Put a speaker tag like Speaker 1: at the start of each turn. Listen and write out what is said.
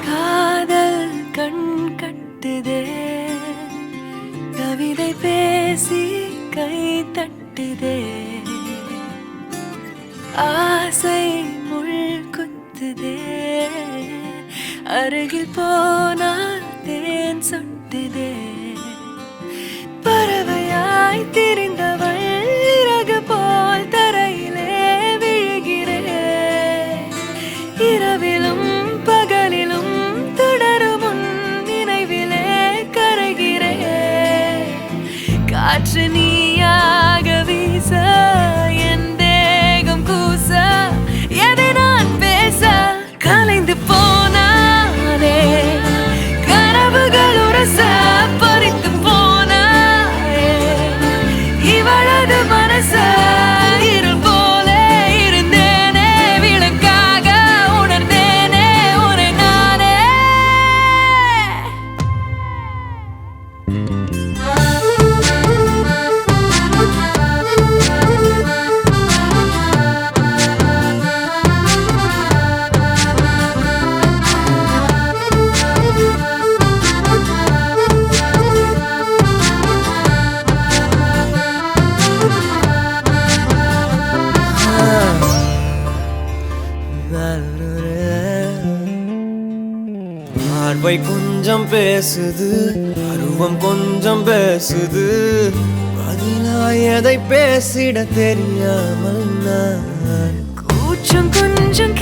Speaker 1: காதல் கண் கட்டுதே கவிதை பேசி கை தட்டுதே ஆசை முள் குத்துதே அருகில் போனால் தேன் சொட்டுதே பறவையாய் திரிந்தவள் இறகு போல் தரையிலே விழுகிறேன் இரவிலும் பகலிலும் தொடரும் உன் நினைவிலே கரைகிறேன் காற்று நீயாக வீச என் தேகம் கூச எதை நான் பேச கலைந்து போனானே கனவுகள் உரச பறித்து போனாயே இவளது மனச இருள் போல இருந்தேனே விளக்காக உணர்ந்தேனே உன்னை நானே
Speaker 2: பார்வை கொஞ்சம் பேசுது அருவம் கொஞ்சம் பேசுது பதிலாய் எதை பேசிட தெரியாமல் நான்
Speaker 1: கூச்சம் கொஞ்சம்